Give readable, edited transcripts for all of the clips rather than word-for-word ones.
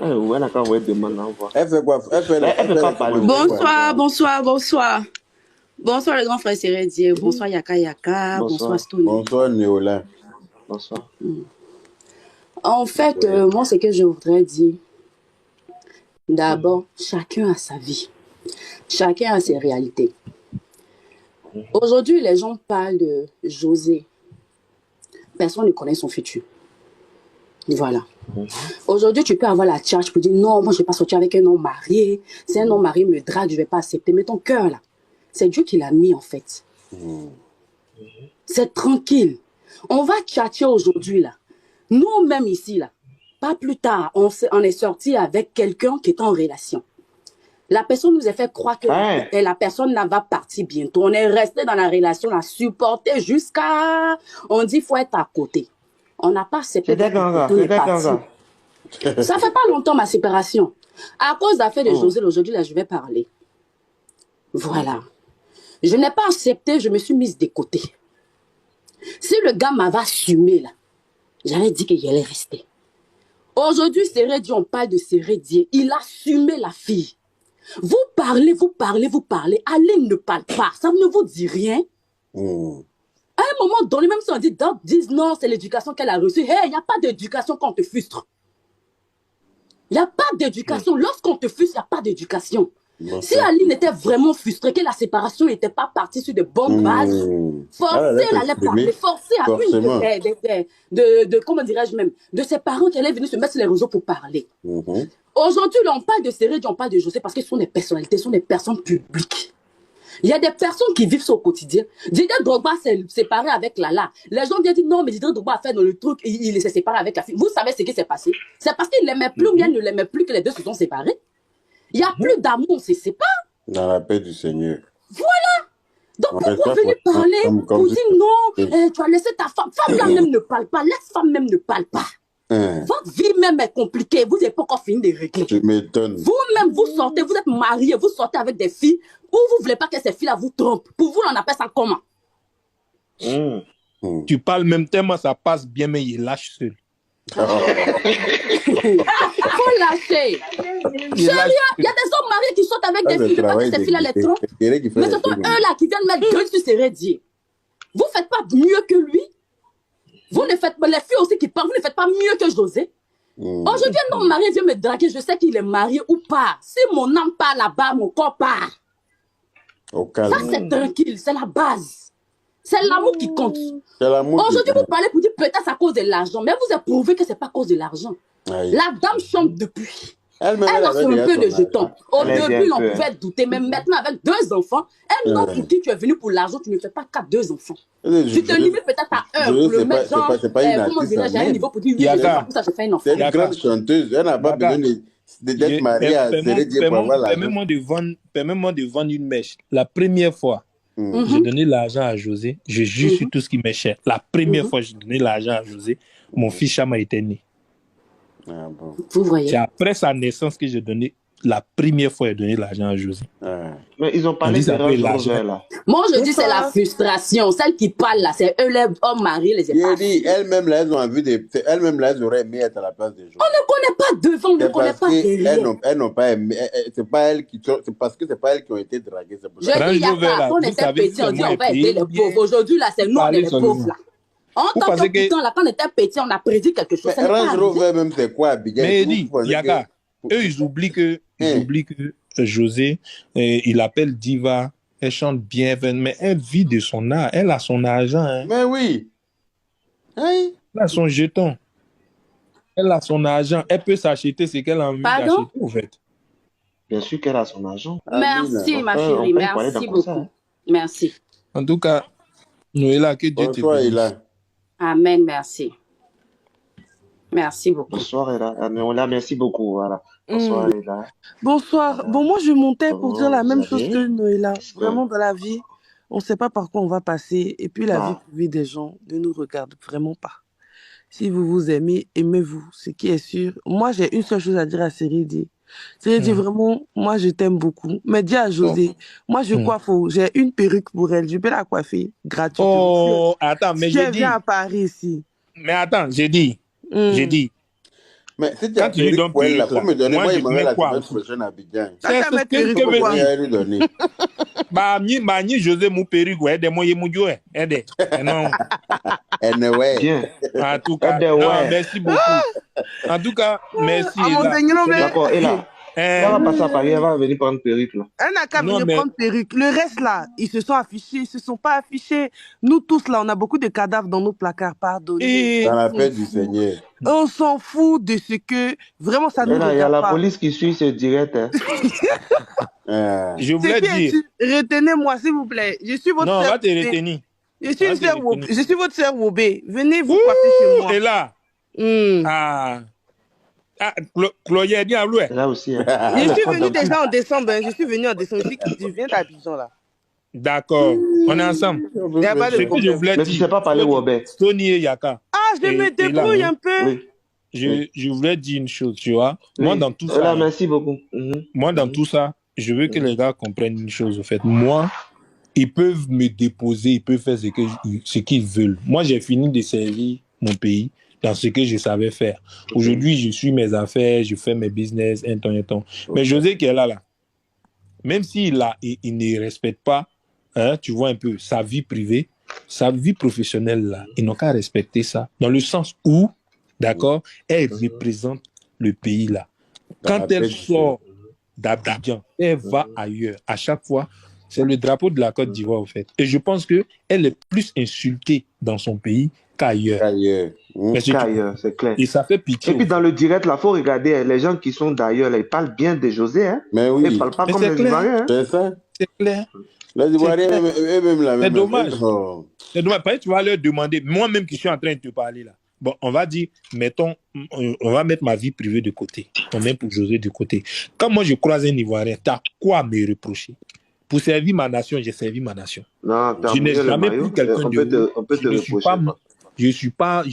Ouais, elle a qu'à envoyer demande d'envoi. Elle fait quoi? Elle peut pas parler. Bonsoir. Bonsoir le grand frère Sérédier. Bonsoir Yaka Yaka. Bonsoir Stone. Bonsoir Néola. Bonsoir. En fait, moi, ce que je voudrais dire, d'abord, chacun a sa vie. Chacun a ses réalités. Aujourd'hui, les gens parlent de José. Personne ne connaît son futur. Voilà. Aujourd'hui, tu peux avoir la charge pour dire non, moi je ne vais pas sortir avec un homme marié. Si un homme marié me drague, je ne vais pas accepter. Mais ton cœur là, c'est Dieu qui l'a mis en fait. C'est tranquille. On va tchatcher aujourd'hui là. Nous-mêmes ici là, pas plus tard, on est sorti avec quelqu'un qui est en relation. La personne nous a fait croire que la personne va partir bientôt. On est resté dans la relation, on a supporté jusqu'à... On dit qu'il faut être à côté. On n'a pas accepté. Ça fait pas longtemps ma séparation. À cause de l'affaire de José, aujourd'hui, là, je vais parler. Voilà. Je n'ai pas accepté, je me suis mise de côté. Si le gars m'avait assumé, là, j'allais dire qu'il allait rester. Aujourd'hui, Sérédier, on parle de Sérédier. Il a assumé la fille. Vous parlez. Aline ne parle pas. Ça ne vous dit rien. À un moment donné, même si on dit, disent non, c'est l'éducation qu'elle a reçue. Hey, il n'y a pas d'éducation quand on te frustre. Il n'y a pas d'éducation. Lorsqu'on te frustre, il n'y a pas d'éducation. Si Aline était vraiment frustrée, que la séparation n'était pas partie sur de bonnes bases, forcée, elle allait parler, forcée à comment dirais-je même, de ses parents qui allaient venir se mettre sur les réseaux pour parler. Aujourd'hui, là, on parle de Sérédier, on parle de José parce que ce sont des personnalités, ce sont des personnes publiques. Il y a des personnes qui vivent son quotidien. Didier Drogba s'est séparé avec Lala. Les gens viennent dire non, mais Didier Drogba a fait dans le truc, il s'est séparé avec la fille. Vous savez ce qui s'est passé? C'est parce qu'il ne l'aimait plus ou bien ne l'aimait plus que les deux se sont séparés. Il n'y a plus d'amour, on se sépare. Dans la paix du Seigneur. Voilà. Donc pourquoi venir parler pour dire non, tu as laissé ta femme. Femme là même ne parle pas, laisse femme même ne parle pas. Votre vie même est compliquée, vous n'avez pas encore fini de régler. Tu m'étonnes. Vous-même, vous sortez, vous êtes mariés, vous sortez avec des filles, ou vous ne voulez pas que ces filles-là vous trompent. Pour vous, on appelle ça comment? Tu parles même tellement, ça passe bien, mais il lâche seul. Faut lâcher. Sérieux, il y a des hommes mariés qui sortent avec des filles, je ne veux pas que ces filles-là les trompent. Mais ce sont eux-là qui viennent mettre gueule sur Sérédier. Vous ne faites pas mieux que lui. Vous ne faites pas, les filles aussi qui parlent, vous ne faites pas mieux que José. Aujourd'hui, un homme marié vient me draguer, je sais qu'il est marié ou pas. Si mon âme part là-bas, mon corps part. Ça, c'est tranquille, c'est la base. C'est l'amour qui compte. Aujourd'hui, vous parlez pour dire peut-être à cause de l'argent, mais vous avez prouvé que ce n'est pas à cause de l'argent. La dame chante depuis. Elle a son peu de jetons. Au début, on pouvait douter, mais maintenant, avec 2 enfants, un homme pour qui tu es venu pour l'argent, tu ne fais pas qu'à 2 enfants. Tu te limites peut-être à un pour le mettre genre, comment dirais-je, à un niveau pour dire oui, pour ça, je fais un enfant. C'est une grande chanteuse, elle n'a pas besoin d'être mariée à Sérédier pour avoir l'argent. Permets-moi de vendre une mèche. La première fois, j'ai donné l'argent à José, je jure sur tout ce qui m'est cher. La première fois, j'ai donné l'argent à José, mon fils Chama était né. Vous voyez. C'est après sa naissance que j'ai donné, la première fois, j'ai donné l'argent à José. Mais ils ont parlé de l'argent là. Moi, je dis c'est la frustration. Celle qui parle là, c'est eux les hommes mariés, les épars. Elles-mêmes là, elles ont envie de. Elles-mêmes là, elles auraient aimé être à la place des gens. On ne connaît pas devant, on ne connaît pas derrière. Elles n'ont pas aimé. C'est pas elles qui. C'est parce que c'est pas elles qui ont été draguées. Je dis, Yaka, on était petits, on dit on va aider les pauvres. Aujourd'hui là, c'est nous, on est les pauvres là. En tant que putain, là, quand on était petit, on a prédit quelque chose. Range Rover, même, c'est quoi, Abigail? Mais il dit, Yaka, eux, ils oublient que José, il appelle Diva, elle chante bien, mais elle vit de son art, elle a son argent. Hein. Mais oui. Elle a son jeton. Elle a son argent. Elle peut s'acheter ce qu'elle a envie d'acheter, en fait. Bien sûr qu'elle a son argent. Merci, ma chérie. Merci beaucoup. Merci. En tout cas, Noëlla, que Dieu te bénisse. Amen, merci. Merci beaucoup. Bonsoir, Noëlla, merci beaucoup. Voilà. Bonsoir, Ella. Bonsoir. Bon, moi, je montais pour dire la même chose que Noëlla. Vraiment, dans la vie, on ne sait pas par quoi on va passer. Et puis, la vie privée des gens ne nous regarde vraiment pas. Si vous vous aimez, aimez-vous. Ce qui est sûr. Moi, j'ai une seule chose à dire à Sérédier. Sérédier, vraiment, moi, je t'aime beaucoup. Mais dis à José, moi, je coiffe. J'ai une perruque pour elle. Je peux la coiffer gratuitement. Oh, attends, mais j'ai dit... Je viens à Paris ici. Mais attends, j'ai dit. Mais si tu Quand as tu lui donnes perruque, là, perruque, faut me donner. moi, Moi, je il m'avait mets la quoi semaine aussi? prochaine à Abidjan. C'est ce que je veux Je dire. vais lui donner. Ni José mon perruque, ouais, des moyens mouillés, ouais. Non. Anyway. Bien. En tout cas, non, merci beaucoup. En tout cas, merci. D'accord, et là, elle va passer à Paris, elle va venir prendre perruque, là. Elle n'a qu'à venir prendre perruque. Le reste, là, ils se sont affichés, ils se sont pas affichés. Nous tous, là, on a beaucoup de cadavres dans nos placards, pardonnez. Dans la paix du Seigneur. On s'en fout de ce que... Vraiment, ça nous regarde pas. Il y a la police qui suit ce direct. Hein. Je voulais dire... Retenez-moi, s'il vous plaît. Je suis votre sœur. Non, on va te retenir. Je suis votre sœur Wobé. Venez vous passer chez moi. Et là Chloé a dit à Loué. Là aussi. Hein. Je suis venu déjà en décembre. Je suis venu en décembre. Je viens d'Abidjan, là. D'accord. On est ensemble. Il n'y a pas de problème. Je voulais mais tu ne sais pas parler Wobé. Tony et Yaka. Ah, je me débrouille un peu. Oui. Je voulais dire une chose, tu vois. Oui. Moi, dans tout ça... Là, merci beaucoup. Moi, dans tout ça, je veux que les gars comprennent une chose, au fait. Moi, ils peuvent me déposer, ils peuvent faire ce qu'ils veulent. Moi, j'ai fini de servir mon pays dans ce que je savais faire. Aujourd'hui, je suis mes affaires, je fais mes business, un temps. Mais José qui est là, même s'il ne respecte pas, hein, tu vois un peu, sa vie privée, sa vie professionnelle, là, ils n'ont qu'à respecter ça. Dans le sens où, d'accord, elle représente le pays, là. Quand elle sort d'Abidjan, elle va ailleurs. À chaque fois, c'est le drapeau de la Côte d'Ivoire, en fait. Et je pense qu'elle est plus insultée dans son pays qu'ailleurs. Qu'ailleurs, c'est clair. Et ça fait pitié. Et puis dans le direct, là, il faut regarder les gens qui sont d'ailleurs, là, ils parlent bien de José. Hein. Mais oui. Ils ne parlent pas comme les Ivoiriens. Hein. C'est ça. C'est clair. Les Ivoiriens, eux-mêmes, la même. C'est dommage. C'est dommage. Parce que tu vas leur demander, moi-même qui suis en train de te parler, là. Bon, on va dire, on va mettre ma vie privée de côté. On met pour José de côté. Quand moi je croise un Ivoirien, tu as quoi à me reprocher? Pour servir ma nation, j'ai servi ma nation. Non, je n'ai jamais pris quelqu'un de on peut te reprocher. Je suis pas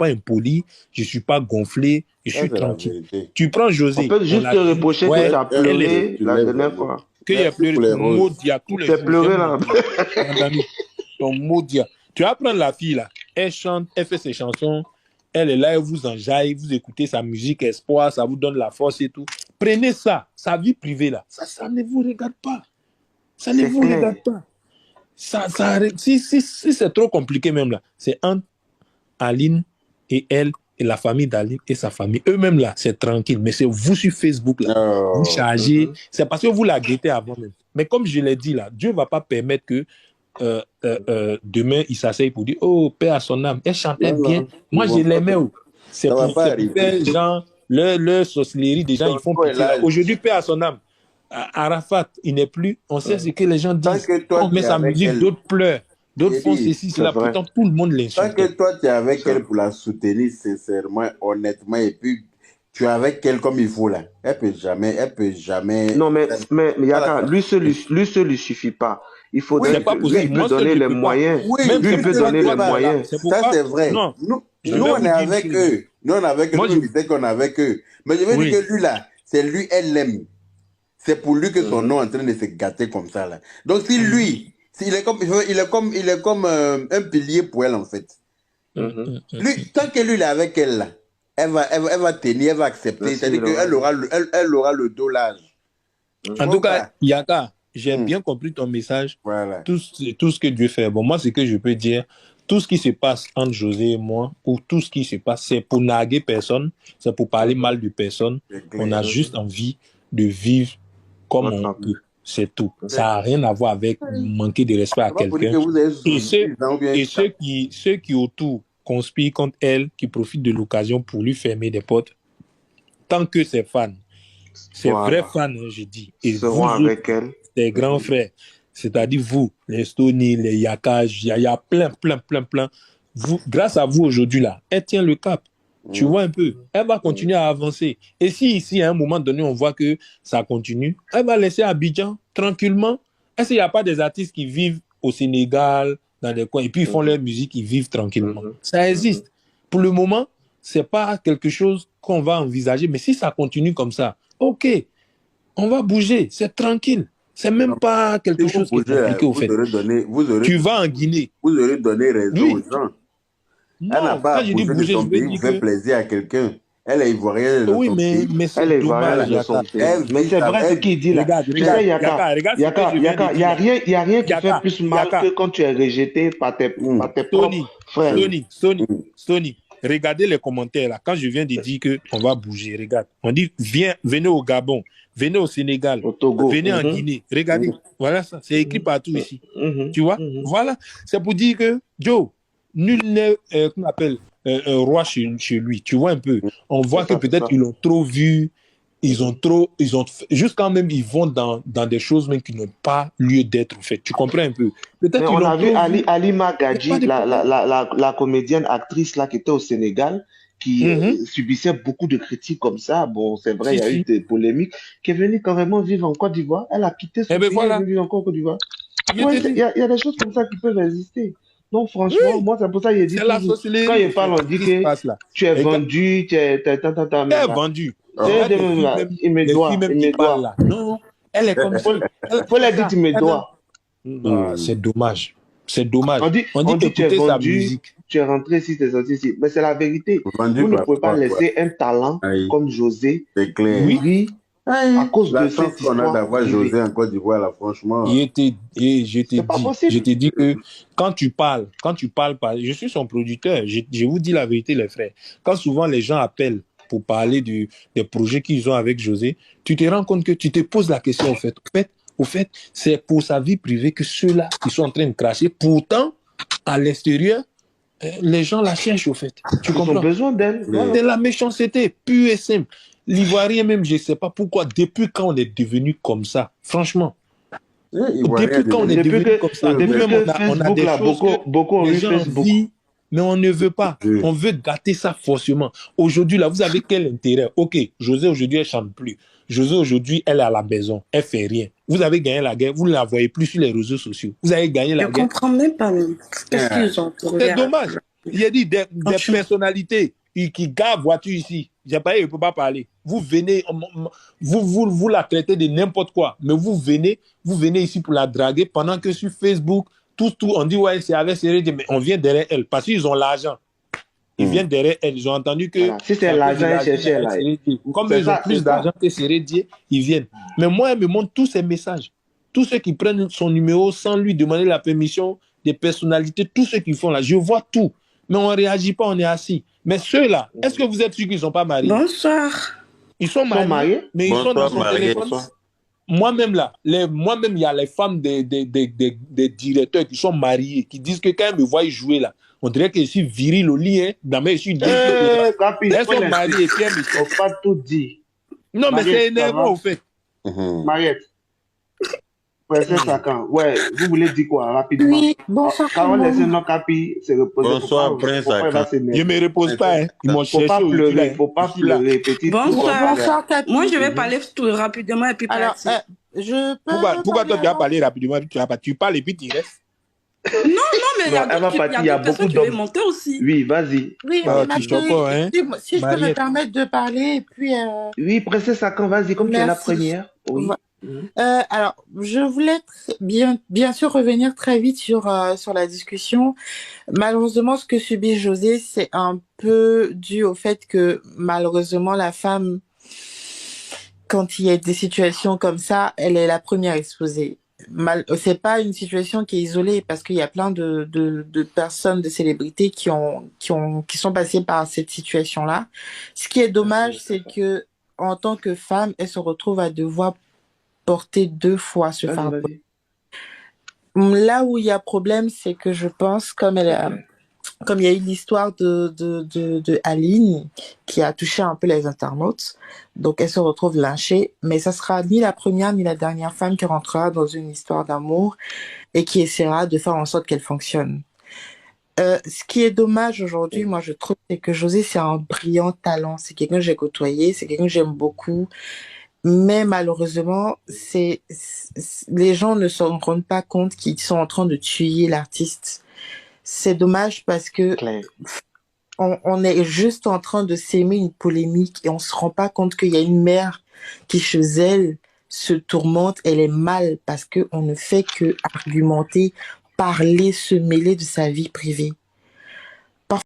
impoli, je suis pas gonflé, je suis tranquille. Tu prends José. On peut juste te reprocher que tu as pleuré la dernière fois. Que il a pleuré ton maudit tous les jours. Tu as pleuré là. Ton maudit. Tu vas prendre la fille là, elle chante, elle fait ses chansons, elle est là, elle vous enjaille, vous écoutez sa musique espoir, ça vous donne la force et tout. Prenez ça, sa vie privée là, ça ne vous regarde pas. Ça ne vous regarde pas. Si c'est trop compliqué même là, c'est entre Aline et elle et la famille d'Aline et sa famille. Eux-mêmes là, c'est tranquille, mais c'est vous sur Facebook là, vous chargez, c'est parce que vous la guettez avant même. Mais comme je l'ai dit là, Dieu ne va pas permettre que demain il s'asseye pour dire oh paix à son âme, elle chantait bien, moi je l'aimais. C'est pour faire genre leur sorcellerie, des gens ils font pitié. Aujourd'hui paix à son âme, Arafat il n'est plus, on sait ce que les gens disent, on met sa musique, d'autres pleurent, d'autres font ceci, cela, pourtant tout le monde l'insulte. Tant que toi tu es avec elle pour la soutenir sincèrement, honnêtement, et puis tu es avec elle comme il faut là, elle peut jamais. Non mais Yaka, lui seul lui suffit pas. Il faut lui peut donner les moyens. Lui il peut donner les moyens. Ça c'est vrai. Nous on est avec eux. Nous on est avec eux. Nous disons qu'on est avec eux. Mais je veux dire que lui là, c'est lui, elle l'aime. C'est pour lui que son nom est en train de se gâter comme ça là. Donc si lui, il est comme un pilier pour elle en fait. Lui, tant que lui il est avec elle là, elle va tenir, elle va accepter. C'est-à-dire qu'elle aura le dos large. En tout cas, Yaka, j'ai bien compris ton message. Voilà. Tout ce que Dieu fait. Bon, moi, ce que je peux dire, tout ce qui se passe entre José et moi, ou tout ce qui se passe, c'est pour narguer personne, c'est pour parler mal de personne. On a juste envie de vivre comme on peut. C'est tout. Ça n'a rien à voir avec manquer de respect à quelqu'un. Et ceux qui autour conspirent contre elle, qui profitent de l'occasion pour lui fermer des portes, tant que ses fans, ses vrais fans, je dis, et vous avec elle. Tes grands frères, c'est-à-dire vous, les Stony, les Yaka, il y a plein. Vous, grâce à vous aujourd'hui là, elle tient le cap. Tu vois un peu, elle va continuer à avancer. Et si ici, à un moment donné, on voit que ça continue, elle va laisser Abidjan tranquillement. Est-ce qu'il n'y a pas des artistes qui vivent au Sénégal, dans des coins, et puis ils font leur musique, ils vivent tranquillement? Ça existe. Pour le moment, c'est pas quelque chose qu'on va envisager, mais si ça continue comme ça, ok, on va bouger, c'est tranquille. C'est même pas quelque chose qui est compliqué au fait. Tu vas en Guinée. Vous aurez donné raison aux gens. Non, quand je dis bouger, je veux dire fait plaisir à quelqu'un. Elle est ivoirienne de Oui, son mais pays. c'est Elle est dommage, ivoirienne de son Yaka. pays. Mais c'est vrai ce qu'il dit là. Regarde, Tu sais, regarde ce que je viens de Il dire. y a rien qui fait Yaka, plus mal Yaka. que quand tu es rejeté par tes propres frères. Sony, regardez les commentaires là. Quand je viens de dire qu'on va bouger, regarde. On dit, venez au Gabon, venez au Sénégal, Au Togo. venez en Guinée. Regardez, voilà ça. C'est écrit partout ici. Tu vois? Voilà. C'est pour dire que, Joe, nul n'est, qu'on appelle, roi chez lui. Tu vois un peu. On voit que peut-être ils l'ont trop vu. Juste quand même, ils vont dans des choses même qui n'ont pas lieu d'être fait. Tu comprends un peu? Peut-être Mais on a vu Halima Gadji, la comédienne actrice là qui était au Sénégal, qui subissait beaucoup de critiques comme ça. Bon, c'est vrai, il y a eu des polémiques, qui est venue carrément vivre en Côte d'Ivoire. Elle a quitté son pays, elle est venue vivre encore en Côte d'Ivoire. Il y a des choses comme ça qui peuvent exister. Donc, franchement, moi, c'est pour ça qu'il dit toujours, quand il parle, on dit que tu es vendu, tu es vendu. Il me doit. Non, elle est comme ça. Faut la dire, tu me dois. C'est dommage. C'est dommage. On dit que tu es vendu, tu es rentré ici, tu es sorti ici. Mais c'est la vérité. Vous ne pouvez pas laisser un talent comme José mourir à cause de cette histoire. On a d'avoir José en Côte d'Ivoire, là, franchement. Je t'ai dit que quand tu parles, je suis son producteur, je vous dis la vérité, les frères. Quand souvent les gens appellent pour parler des projets qu'ils ont avec José, tu te rends compte que tu te poses la question, au fait, c'est pour sa vie privée que ceux-là, qui sont en train de cracher. Pourtant, à l'extérieur, les gens la cherchent, au fait. Tu comprends? Ils ont besoin d'elle. C'est la méchanceté, pure et simple. L'Ivoirien même, je ne sais pas pourquoi, depuis quand on est devenu comme ça, franchement. Depuis quand on est devenu comme ça, depuis on a des choses beaucoup les gens vivent, mais on ne veut pas. On veut gâter ça forcément. Aujourd'hui, là, vous avez quel intérêt? Ok, José, aujourd'hui, elle ne chante plus. José, aujourd'hui, elle est à la maison. Elle ne fait rien. Vous avez gagné la guerre. Vous ne la voyez plus sur les réseaux sociaux. Vous avez gagné la guerre. Je ne comprends même pas. Qu'est-ce qu'ils ont pour C'est dommage. Il y a dit des personnalités qui gardent voiture ici. Je ne peux pas parler. Vous venez, vous la traitez de n'importe quoi. Mais vous venez ici pour la draguer pendant que sur Facebook, tout, on dit, ouais, c'est avec Sérédi, mais on vient derrière elle parce qu'ils ont l'argent. Ils viennent derrière elle. Ils ont entendu que. Voilà. Si c'est l'argent, ils cherchent là. Comme ils ont plus d'argent que Sérédi, ils viennent. Mais moi, elle me montre tous ces messages. Tous ceux qui prennent son numéro sans lui demander la permission, des personnalités, tous ceux qui font là, je vois tout. Mais on ne réagit pas, on est assis. Mais ceux-là, est-ce que vous êtes sûr qu'ils ne sont pas mariés? Bonsoir. Ils sont mariés, mais ils sont dans son téléphone. Moi-même, là, il y a les femmes des directeurs qui sont mariés, qui disent que quand ils me voient jouer, là, on dirait que je suis viril au lit, hein. Dans mes yeux, elles sont mariées, puis elles me faut pas tout dire. Non, mais c'est énervant, au fait. Mariette. Princesse Sakan, ouais, vous voulez dire quoi, rapidement? Oui, bonsoir. Quand on laisse nos capis se reposer. Bonsoir, Prince Sakan. Je ne me repose pas, hein. Ils m'ont cherché. Faut pas pleurer, petite. Bonsoir, Capi. Moi, je vais parler tout rapidement et puis partir. Pourquoi toi, tu vas parler rapidement et puis tu parles et puis tu restes? Non, mais il y a d'autres personnes qui veulent monter aussi. Oui, vas-y. Oui, si je peux me permettre de parler, et puis... Oui, Princesse Sakan, vas-y, comme tu es la première. Oui. Alors, je voulais bien sûr revenir très vite sur la discussion. Malheureusement, ce que subit José, c'est un peu dû au fait que malheureusement, la femme, quand il y a des situations comme ça, elle est la première exposée. C'est pas une situation qui est isolée parce qu'il y a plein de personnes, de célébrités qui sont passées par cette situation-là. Ce qui est dommage, c'est que en tant que femme, elle se retrouve à devoir porter 2 fois ce fardeau. Là où il y a problème, c'est que je pense, comme il y a eu l'histoire de Aline qui a touché un peu les internautes, donc elle se retrouve lynchée, mais ça sera ni la première ni la dernière femme qui rentrera dans une histoire d'amour et qui essaiera de faire en sorte qu'elle fonctionne. Ce qui est dommage aujourd'hui, moi je trouve, c'est que José, c'est un brillant talent, c'est quelqu'un que j'ai côtoyé, c'est quelqu'un que j'aime beaucoup. Mais malheureusement, les gens ne se rendent pas compte qu'ils sont en train de tuer l'artiste. C'est dommage parce que on est juste en train de s'aimer une polémique et on se rend pas compte qu'il y a une mère qui chez elle se tourmente, elle est mal parce que on ne fait que argumenter, parler, se mêler de sa vie privée.